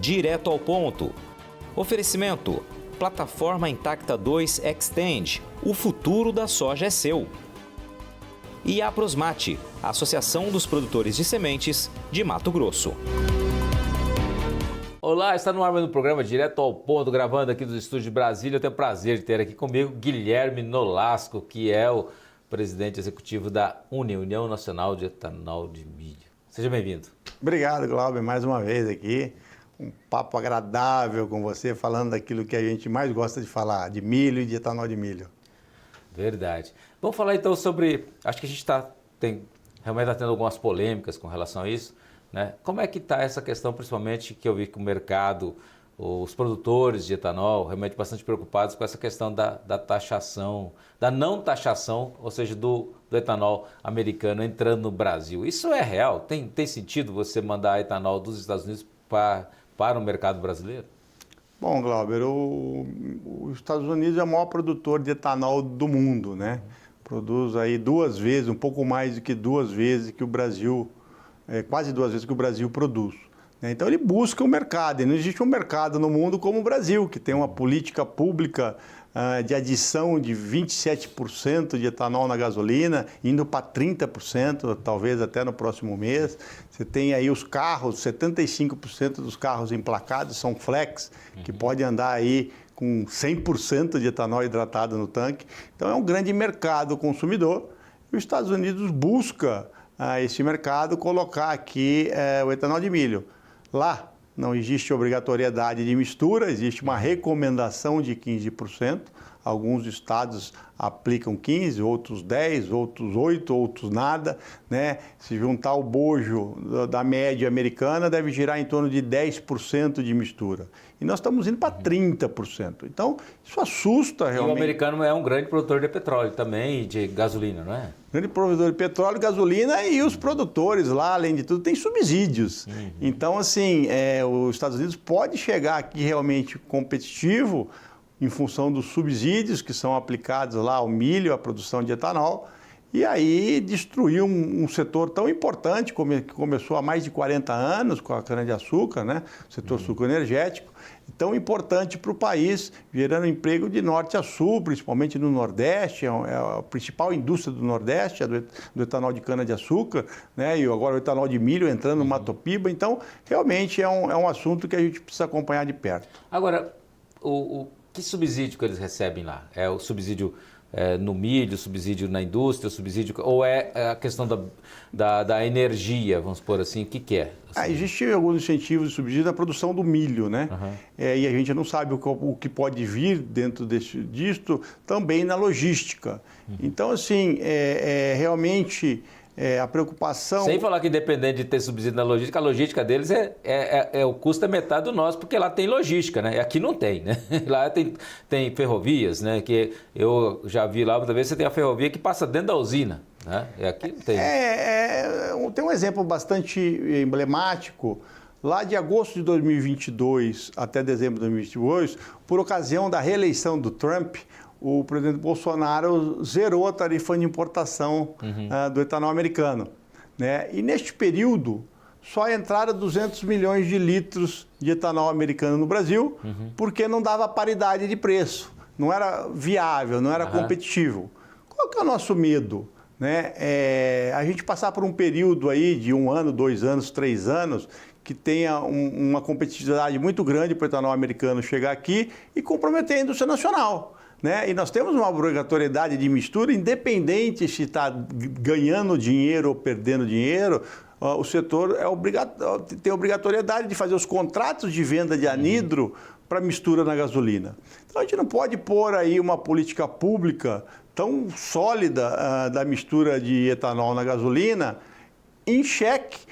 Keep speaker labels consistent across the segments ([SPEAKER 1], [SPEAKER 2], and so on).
[SPEAKER 1] direto ao ponto. Oferecimento: Plataforma Intacta 2 Extend. O futuro da soja é seu. E a Prosmate, Associação dos Produtores de Sementes de Mato Grosso.
[SPEAKER 2] Olá, está no ar mais um programa Direto ao Ponto, gravando aqui dos estúdios de Brasília. Eu tenho o prazer de ter aqui comigo Guilherme Nolasco, que é o presidente executivo da UNE, União Nacional de Etanol de Milho. Seja bem-vindo.
[SPEAKER 3] Obrigado, Glauber, mais uma vez aqui. Um papo agradável com você, falando daquilo que a gente mais gosta de falar, de milho e de etanol de milho.
[SPEAKER 2] Verdade. Vamos falar então sobre... Acho que a gente realmente está tendo algumas polêmicas com relação a isso, né? Como é que está essa questão, principalmente que eu vi que o mercado, os produtores de etanol, realmente bastante preocupados com essa questão da taxação, da não taxação, ou seja, do etanol americano entrando no Brasil. Isso é real? Tem sentido você mandar etanol dos Estados Unidos para o mercado brasileiro?
[SPEAKER 3] Bom, Glauber, os Estados Unidos é o maior produtor de etanol do mundo, né? Produz aí um pouco mais do que duas vezes que o Brasil, quase duas vezes que o Brasil produz. Então ele busca o mercado, e não existe um mercado no mundo como o Brasil, que tem uma política pública de adição de 27% de etanol na gasolina, indo para 30%, talvez até no próximo mês. Você tem aí os carros, 75% dos carros emplacados são flex, que pode andar aí com 100% de etanol hidratado no tanque. Então é um grande mercado consumidor, e os Estados Unidos busca esse mercado colocar aqui o etanol de milho. Lá não existe obrigatoriedade de mistura, existe uma recomendação de 15%. Alguns estados aplicam 15%, outros 10%, outros 8%, outros nada, né? Se juntar o bojo da média americana, deve girar em torno de 10% de mistura. E nós estamos indo para 30%. Então, isso assusta realmente.
[SPEAKER 2] E o americano é um grande produtor de petróleo também e de gasolina, não é?
[SPEAKER 3] Grande provedor de petróleo, gasolina, e os produtores lá, além de tudo, têm subsídios. Então, assim, os Estados Unidos pode chegar aqui realmente competitivo em função dos subsídios que são aplicados lá ao milho, à produção de etanol, e aí destruir um setor tão importante, que começou há mais de 40 anos com a cana-de-açúcar, né? O setor sucroenergético, tão importante para o país, gerando emprego de norte a sul, principalmente no Nordeste, é a principal indústria do Nordeste, do etanol de cana-de-açúcar, né? E agora o etanol de milho entrando no Mato Piba. Então, realmente é um assunto que a gente precisa acompanhar de perto.
[SPEAKER 2] Agora, que subsídio que eles recebem lá? É o subsídio no milho, subsídio na indústria, subsídio, ou é a questão da energia, vamos pôr assim, o que é? Assim?
[SPEAKER 3] Existem alguns incentivos de subsídio na produção do milho, né? E a gente não sabe o que pode vir dentro disto, também na logística. Então, assim, realmente... a preocupação...
[SPEAKER 2] Sem falar que independente de ter subsídio na logística, a logística deles o custo é metade do nosso, porque lá tem logística, né? E aqui não tem, né? Lá tem ferrovias, né? Que eu já vi lá, outra vez você tem a ferrovia que passa dentro da usina, né? E aqui não tem.
[SPEAKER 3] Tem um exemplo bastante emblemático. Lá de agosto de 2022 até dezembro de 2022, por ocasião da reeleição do Trump, o presidente Bolsonaro zerou a tarifa de importação do etanol americano, né? E neste período, só entraram 200 milhões de litros de etanol americano no Brasil, porque não dava paridade de preço, não era viável, não era competitivo. Qual que é o nosso medo? Né? A gente passar por um período aí de 1 ano, 2 anos, 3 anos, que tenha uma competitividade muito grande para o etanol americano chegar aqui e comprometer a indústria nacional. Né? E nós temos uma obrigatoriedade de mistura, independente se está ganhando dinheiro ou perdendo dinheiro, o setor tem obrigatoriedade de fazer os contratos de venda de anidro para mistura na gasolina. Então a gente não pode pôr aí uma política pública tão sólida da mistura de etanol na gasolina em xeque,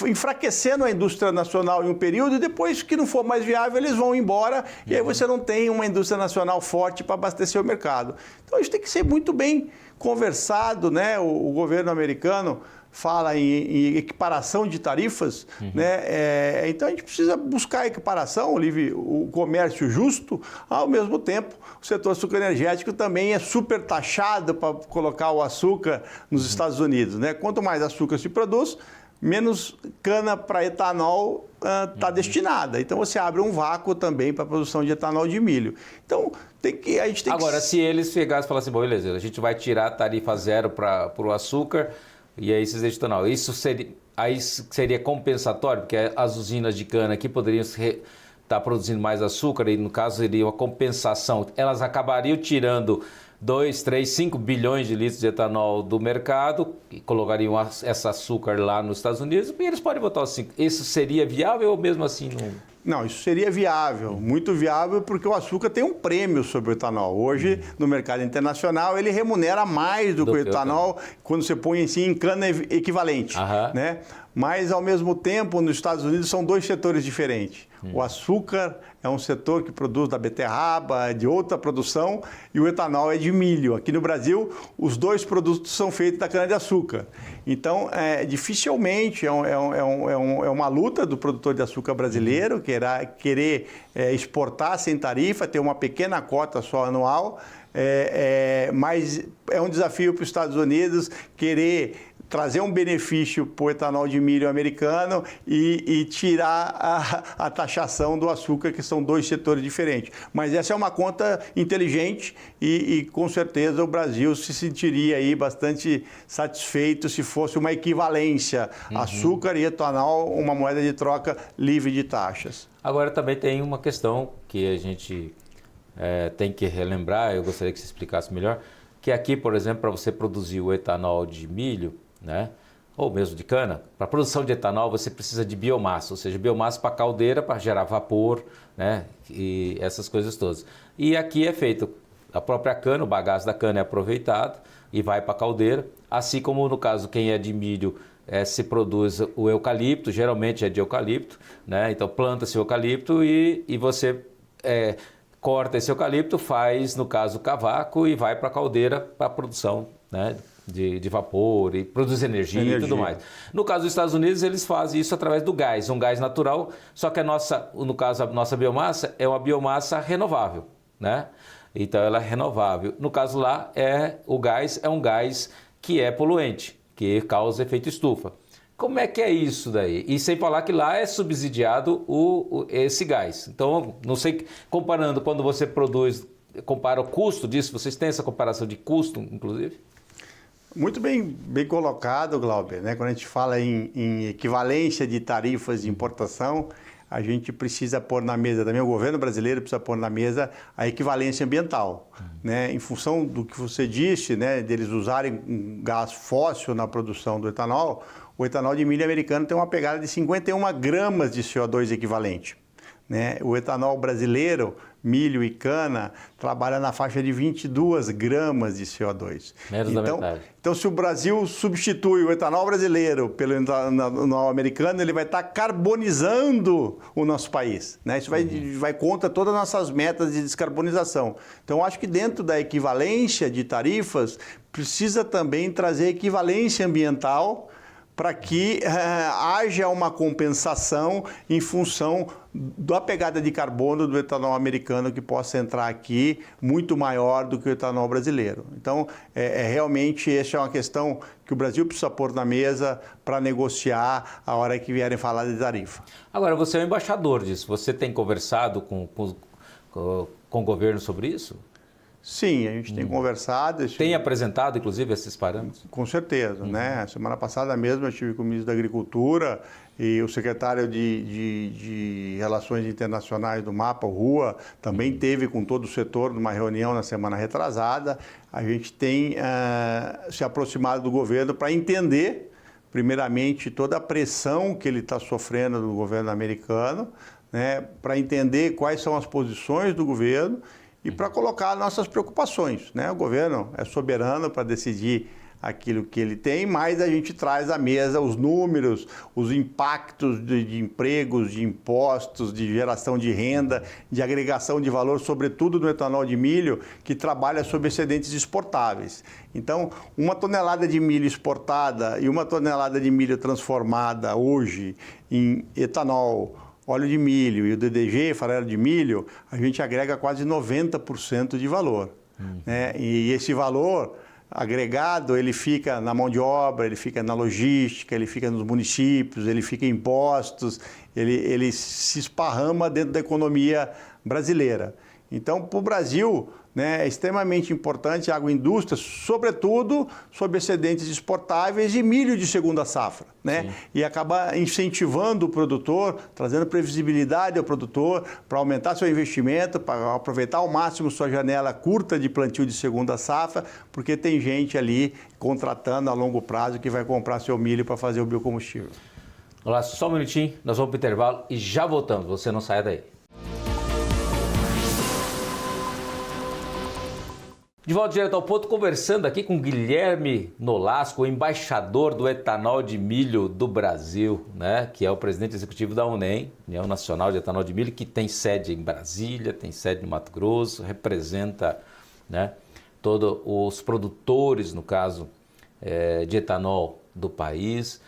[SPEAKER 3] enfraquecendo a indústria nacional em um período, e depois que não for mais viável, eles vão embora, e aí você não tem uma indústria nacional forte para abastecer o mercado. Então isso tem que ser muito bem conversado, né? O governo americano fala em equiparação de tarifas, né? Então a gente precisa buscar a equiparação, o comércio justo, ao mesmo tempo o setor sucroenergético também é super taxado para colocar o açúcar nos Estados Unidos, né? Quanto mais açúcar se produz, menos cana para etanol está destinada. Então você abre um vácuo também para a produção de etanol de milho. Então a gente tem
[SPEAKER 2] Agora, se eles chegassem e falassem, bom, beleza, a gente vai tirar a tarifa zero para o açúcar e aí esses de etanol, isso seria compensatório, porque as usinas de cana aqui poderiam estar produzindo mais açúcar e no caso seria uma compensação. Elas acabariam tirando 2, 3, 5 bilhões de litros de etanol do mercado e colocariam esse açúcar lá nos Estados Unidos e eles podem botar assim. Isso seria viável ou mesmo assim não?
[SPEAKER 3] Não, isso seria viável, muito viável, porque o açúcar tem um prêmio sobre o etanol. Hoje, no mercado internacional, ele remunera mais do que o etanol quando você põe em cana equivalente. Né? Mas, ao mesmo tempo, nos Estados Unidos são dois setores diferentes. O açúcar é um setor que produz da beterraba, de outra produção, e o etanol é de milho. Aqui no Brasil, os dois produtos são feitos da cana-de-açúcar. Então, dificilmente é uma luta do produtor de açúcar brasileiro, querer exportar sem tarifa, ter uma pequena cota só anual, mas é um desafio para os Estados Unidos querer trazer um benefício para o etanol de milho americano e tirar a taxação do açúcar, que são dois setores diferentes. Mas essa é uma conta inteligente e com certeza o Brasil se sentiria aí bastante satisfeito se fosse uma equivalência, açúcar e etanol, uma moeda de troca livre de taxas.
[SPEAKER 2] Agora também tem uma questão que a gente tem que relembrar, eu gostaria que você explicasse melhor, que aqui, por exemplo, para você produzir o etanol de milho, né? Ou mesmo de cana, para a produção de etanol você precisa de biomassa, ou seja, biomassa para caldeira, para gerar vapor, né? E essas coisas todas. E aqui é feito a própria cana, o bagaço da cana é aproveitado e vai para a caldeira, assim como no caso quem é de milho se produz o eucalipto, geralmente é de eucalipto, né? Então planta-se o eucalipto e você corta esse eucalipto, faz no caso cavaco e vai para a caldeira para a produção, né? De vapor e produz energia e tudo mais. No caso dos Estados Unidos, eles fazem isso através do gás, um gás natural, só que no caso a nossa biomassa é uma biomassa renovável, né? Então ela é renovável. No caso lá, o gás é um gás que é poluente, que causa efeito estufa. Como é que é isso daí? E sem falar que lá é subsidiado esse gás. Então, não sei, comparando quando você compara o custo disso, vocês têm essa comparação de custo, inclusive?
[SPEAKER 3] Muito bem colocado, Glauber, né? Quando a gente fala em equivalência de tarifas de importação, a gente precisa pôr na mesa, também o governo brasileiro precisa pôr na mesa a equivalência ambiental, né? Em função do que você disse, né, deles usarem um gás fóssil na produção do etanol, o etanol de milho americano tem uma pegada de 51 gramas de CO2 equivalente, né? O etanol brasileiro, milho e cana, trabalha na faixa de 22 gramas de CO2.
[SPEAKER 2] Menos da metade.
[SPEAKER 3] Então, se o Brasil substitui o etanol brasileiro pelo etanol americano, ele vai estar carbonizando o nosso país, né? Isso vai contra todas as nossas metas de descarbonização. Então, eu acho que dentro da equivalência de tarifas, precisa também trazer equivalência ambiental para que haja uma compensação em função da pegada de carbono do etanol americano que possa entrar aqui muito maior do que o etanol brasileiro. Então, realmente, essa é uma questão que o Brasil precisa pôr na mesa para negociar a hora que vierem falar de tarifa. Agora,
[SPEAKER 2] você é o embaixador disso. Você tem conversado com o governo sobre isso?
[SPEAKER 3] Sim, a gente tem conversado.
[SPEAKER 2] Tem apresentado, inclusive, esses parâmetros?
[SPEAKER 3] Com certeza, né? Semana passada mesmo eu estive com o ministro da Agricultura e o secretário de Relações Internacionais do MAPA, o Rua, também teve com todo o setor numa reunião na semana retrasada. A gente tem se aproximado do governo para entender, primeiramente, toda a pressão que ele está sofrendo do governo americano, né? Para entender quais são as posições do governo e para colocar nossas preocupações, né? O governo é soberano para decidir aquilo que ele tem, mas a gente traz à mesa os números, os impactos de empregos, de impostos, de geração de renda, de agregação de valor, sobretudo no etanol de milho, que trabalha sob excedentes exportáveis. Então, 1 tonelada de milho exportada e 1 tonelada de milho transformada hoje em etanol, óleo de milho e o DDG, farelo de milho, a gente agrega quase 90% de valor, né? E esse valor agregado, ele fica na mão de obra, ele fica na logística, ele fica nos municípios, ele fica em impostos, ele se esparrama dentro da economia brasileira. Então, para o Brasil, né, é extremamente importante a agroindústria, sobretudo sobre excedentes exportáveis e milho de segunda safra, né? E acabar incentivando o produtor, trazendo previsibilidade ao produtor para aumentar seu investimento, para aproveitar ao máximo sua janela curta de plantio de segunda safra, porque tem gente ali contratando a longo prazo que vai comprar seu milho para fazer o biocombustível.
[SPEAKER 2] Olá, só um minutinho, nós vamos para o intervalo e já voltamos, você não saia daí. De volta direto ao ponto, conversando aqui com Guilherme Nolasco, o embaixador do etanol de milho do Brasil, né? Que é o presidente executivo da UNEM, União Nacional de Etanol de Milho, que tem sede em Brasília, tem sede no Mato Grosso, representa, né, todos os produtores, no caso, de etanol do país.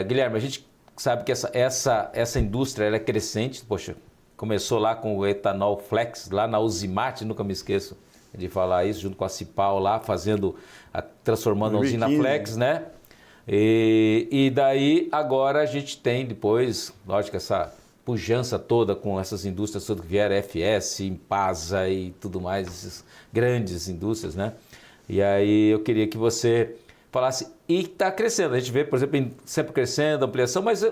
[SPEAKER 2] Guilherme, a gente sabe que essa indústria ela é crescente, poxa, começou lá com o etanol flex, lá na Usimate, nunca me esqueço de falar isso, junto com a Cipal lá, transformando a usina Flex, né? E daí agora a gente tem depois, lógico, essa pujança toda com essas indústrias todas que vieram, FS, Impasa e tudo mais, essas grandes indústrias, né? E aí eu queria que você falasse, e está crescendo, a gente vê, por exemplo, sempre crescendo, ampliação, mas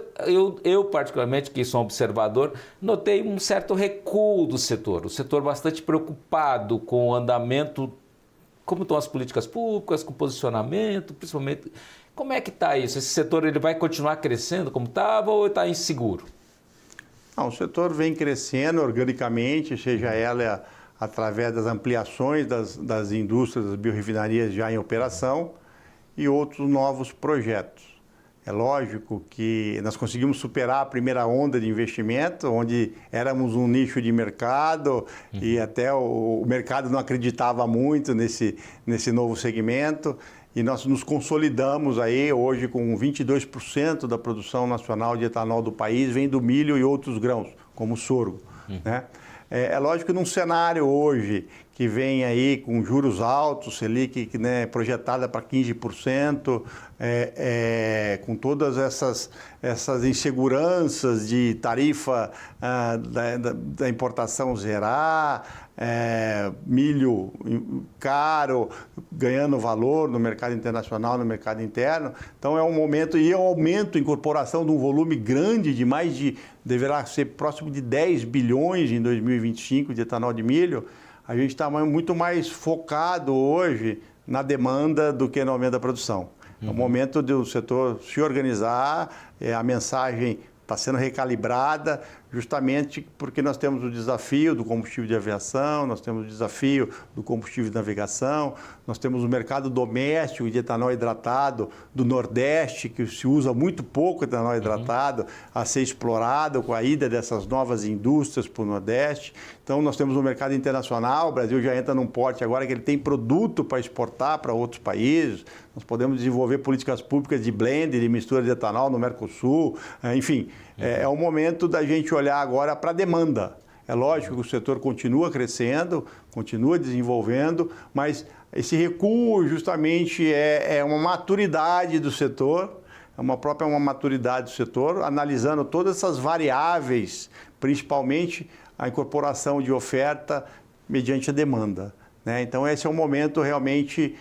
[SPEAKER 2] eu particularmente, que sou um observador, notei um certo recuo do setor, o setor bastante preocupado com o andamento, como estão as políticas públicas, com o posicionamento, principalmente, como é que está isso? Esse setor ele vai continuar crescendo como estava ou está inseguro?
[SPEAKER 3] Não, o setor vem crescendo organicamente, seja ela através das ampliações das indústrias, das biorrefinarias já em operação, e outros novos projetos. É lógico que nós conseguimos superar a primeira onda de investimento, onde éramos um nicho de mercado e até o mercado não acreditava muito nesse novo segmento, e nós nos consolidamos aí hoje com 22% da produção nacional de etanol do país vem do milho e outros grãos, como sorgo, né? É lógico que num cenário hoje que vem aí com juros altos, Selic, né, projetada para 15%, com todas essas inseguranças de tarifa da importação zerar, milho caro, ganhando valor no mercado internacional, no mercado interno. Então é um momento, e é um aumento, incorporação de um volume grande de deverá ser próximo de 10 bilhões em 2025 de etanol de milho. A gente está muito mais focado hoje na demanda do que no aumento da produção. É o momento do setor se organizar, a mensagem está sendo recalibrada, justamente porque nós temos o desafio do combustível de aviação, nós temos o desafio do combustível de navegação, nós temos o mercado doméstico de etanol hidratado do Nordeste, que se usa muito pouco etanol hidratado, a ser explorado com a ida dessas novas indústrias para o Nordeste. Então, nós temos o mercado internacional, o Brasil já entra num porte agora que ele tem produto para exportar para outros países, nós podemos desenvolver políticas públicas de blend, de mistura de etanol no Mercosul, enfim, é o momento da gente olhar agora para a demanda. É lógico que o setor continua crescendo, continua desenvolvendo, mas esse recuo justamente é uma maturidade do setor, uma maturidade do setor, analisando todas essas variáveis, principalmente a incorporação de oferta mediante a demanda, né? Então esse é um momento realmente,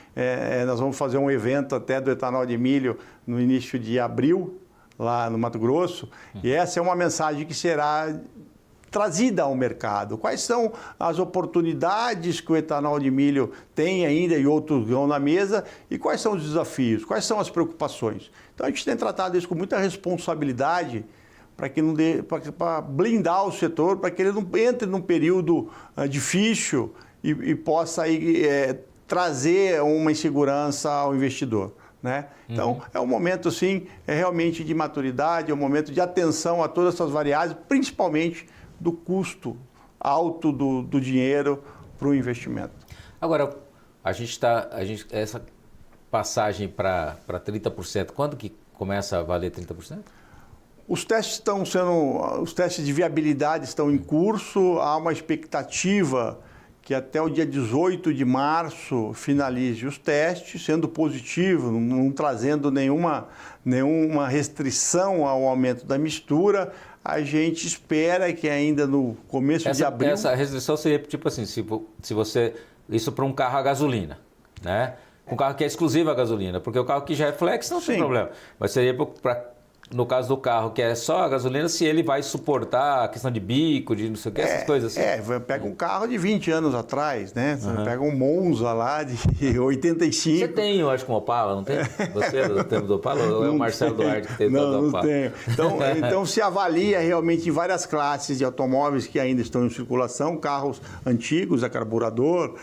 [SPEAKER 3] nós vamos fazer um evento até do etanol de milho no início de abril, lá no Mato Grosso, e essa é uma mensagem que será trazida ao mercado. Quais são as oportunidades que o etanol de milho tem ainda e outros grãos na mesa e quais são os desafios, quais são as preocupações. Então a gente tem tratado isso com muita responsabilidade para blindar o setor, para que ele não entre num período difícil e possa aí, trazer uma insegurança ao investidor, né? Então, é um momento, sim, realmente de maturidade, é um momento de atenção a todas essas variáveis, principalmente do custo alto do dinheiro para o investimento. Agora,
[SPEAKER 2] essa passagem para 30%, quando que começa a valer 30%?
[SPEAKER 3] Os testes de viabilidade estão em curso, há uma expectativa que até o dia 18 de março finalize os testes, sendo positivo, não trazendo nenhuma restrição ao aumento da mistura. A gente espera que ainda no começo de abril...
[SPEAKER 2] Essa restrição seria tipo assim, se você... Isso para um carro a gasolina, né? Um carro que é exclusivo a gasolina, porque o carro que já é flex não tem problema. Mas seria no caso do carro que é só a gasolina, se ele vai suportar a questão de bico, de não sei o que, essas coisas assim.
[SPEAKER 3] Pega um carro de 20 anos atrás, né? Você pega um Monza lá de 85.
[SPEAKER 2] Você tem, eu acho, um Opala, não tem? Você do tempo do Opala? Ou é o Marcelo Duarte que tem todo o Opala?
[SPEAKER 3] Não tenho. Então se avalia realmente em várias classes de automóveis que ainda estão em circulação, carros antigos a carburador,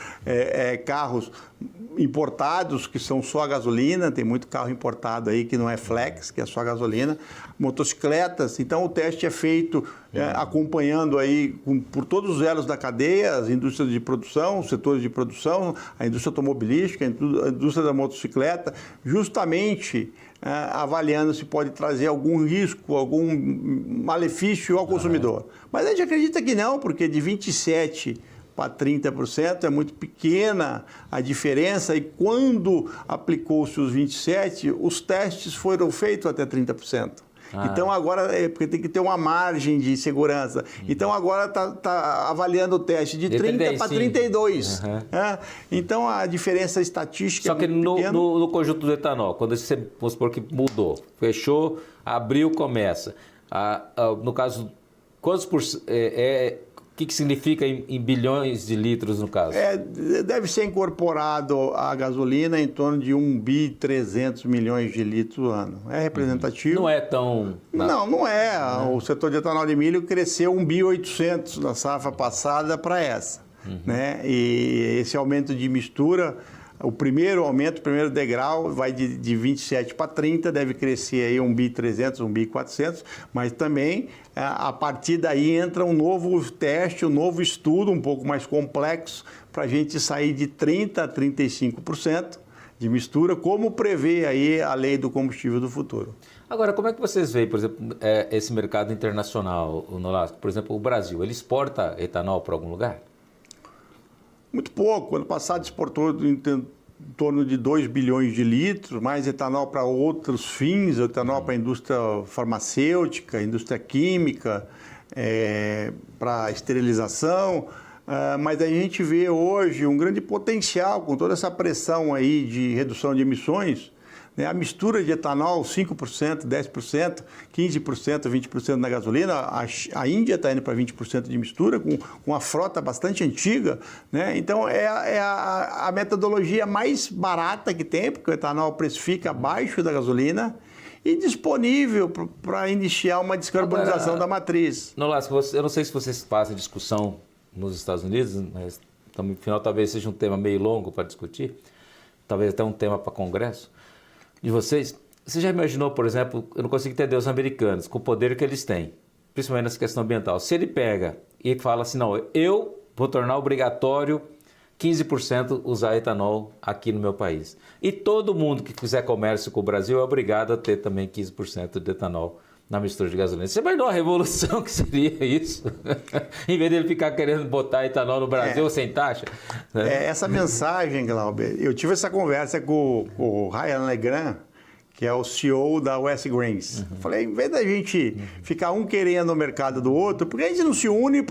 [SPEAKER 3] carros importados que são só a gasolina, tem muito carro importado aí que não é flex, que é só a gasolina, motocicletas. Então o teste é feito acompanhando aí por todos os elos da cadeia, as indústrias de produção, os setores de produção, a indústria automobilística, a indústria da motocicleta, justamente avaliando se pode trazer algum risco, algum malefício ao consumidor. Mas a gente acredita que não, porque de 27% para 30% é muito pequena a diferença, e quando aplicou-se os 27%, os testes foram feitos até 30%. Então agora, porque tem que ter uma margem de segurança. Então agora está avaliando o teste de 30 para 32. Então a diferença estatística
[SPEAKER 2] Só que no conjunto do etanol, quando você, vamos supor que mudou, fechou, abril começa. No caso, quantos por cento... O que significa em bilhões de litros no caso?
[SPEAKER 3] Deve ser incorporado a gasolina em torno de 1,3 bilhões de litros ano. É representativo?
[SPEAKER 2] Não é tão...
[SPEAKER 3] Não é. O setor de etanol de milho cresceu 1,8 da safra passada para essa. Né? E esse aumento de mistura, o primeiro degrau vai de 27 para 30, deve crescer aí 1,3 1,4, mas também a partir daí entra um novo teste, um novo estudo um pouco mais complexo para a gente sair de 30% a 35% de mistura, como prevê aí a lei do combustível do futuro.
[SPEAKER 2] Agora, como é que vocês veem, por exemplo, esse mercado internacional, Nolasco? Por exemplo, o Brasil, ele exporta etanol para algum lugar?
[SPEAKER 3] Muito pouco. Ano passado exportou em torno de 2 bilhões de litros, mais etanol para outros fins, etanol para a indústria farmacêutica, indústria química, para esterilização. Mas a gente vê hoje um grande potencial com toda essa pressão aí de redução de emissões. A mistura de etanol, 5%, 10%, 15%, 20% na gasolina. A Índia está indo para 20% de mistura, com uma frota bastante antiga. Né? Então, é a metodologia mais barata que tem, porque o etanol precifica abaixo da gasolina e disponível para iniciar uma descarbonização da matriz.
[SPEAKER 2] Nolasco, eu não sei se vocês fazem discussão nos Estados Unidos, mas no final talvez seja um tema meio longo para discutir, talvez até um tema para congresso de vocês. Você já imaginou, por exemplo, eu não consigo entender os americanos, com o poder que eles têm, principalmente nessa questão ambiental. Se ele pega e fala assim, não, eu vou tornar obrigatório 15% usar etanol aqui no meu país. E todo mundo que fizer comércio com o Brasil é obrigado a ter também 15% de etanol na mistura de gasolina. Você imaginou a revolução que seria isso? Em vez dele ficar querendo botar etanol no Brasil sem taxa? Né?
[SPEAKER 3] Essa mensagem, Glauber, eu tive essa conversa com o Ryan Legrand, que é o CEO da West Grains. Falei, em vez da gente ficar um querendo o mercado do outro, por que a gente não se une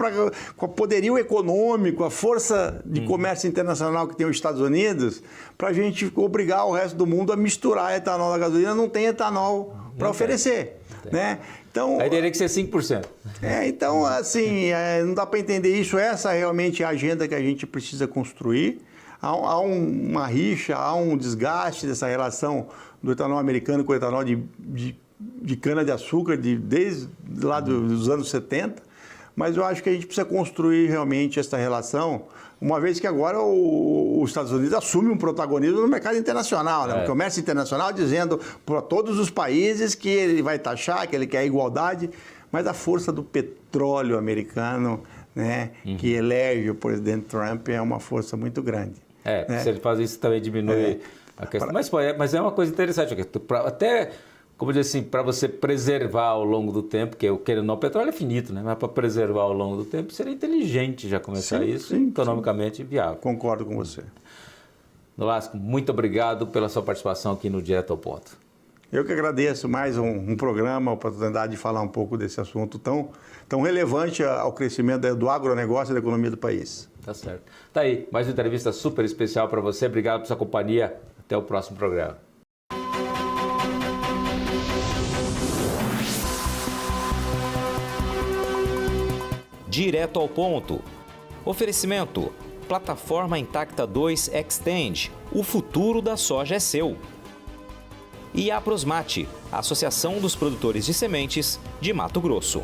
[SPEAKER 3] com o poderio econômico, a força de comércio internacional que tem os Estados Unidos, para a gente obrigar o resto do mundo a misturar etanol na gasolina? Não tem etanol para oferecer. Né? Então,
[SPEAKER 2] aí teria que ser 5%.
[SPEAKER 3] Então, assim, não dá para entender isso. Essa realmente é a agenda que a gente precisa construir. Há uma rixa, há um desgaste dessa relação do etanol americano com o etanol de cana-de-açúcar desde lá dos anos 70. Mas eu acho que a gente precisa construir realmente essa relação, uma vez que agora os Estados Unidos assumem um protagonismo no mercado internacional, né? O comércio internacional dizendo para todos os países que ele vai taxar, que ele quer igualdade, mas a força do petróleo americano, né, que elege o presidente Trump, é uma força muito grande.
[SPEAKER 2] Né? Se ele faz isso também diminui a questão. Mas é uma coisa interessante, até como eu disse assim, para você preservar ao longo do tempo, que querendo ou não, o petróleo é finito, né? Mas para preservar ao longo do tempo, seria inteligente já começar isso, economicamente viável.
[SPEAKER 3] Concordo com você.
[SPEAKER 2] Nolasco, muito obrigado pela sua participação aqui no Direto ao Ponto.
[SPEAKER 3] Eu que agradeço mais um programa, a oportunidade de falar um pouco desse assunto tão relevante ao crescimento do agronegócio e da economia do país.
[SPEAKER 2] Tá certo. Tá aí, mais uma entrevista super especial para você. Obrigado por sua companhia. Até o próximo programa.
[SPEAKER 1] Direto ao ponto. Oferecimento: Plataforma Intacta 2 Extend. O futuro da soja é seu. E a Aprosmate, Associação dos Produtores de Sementes de Mato Grosso.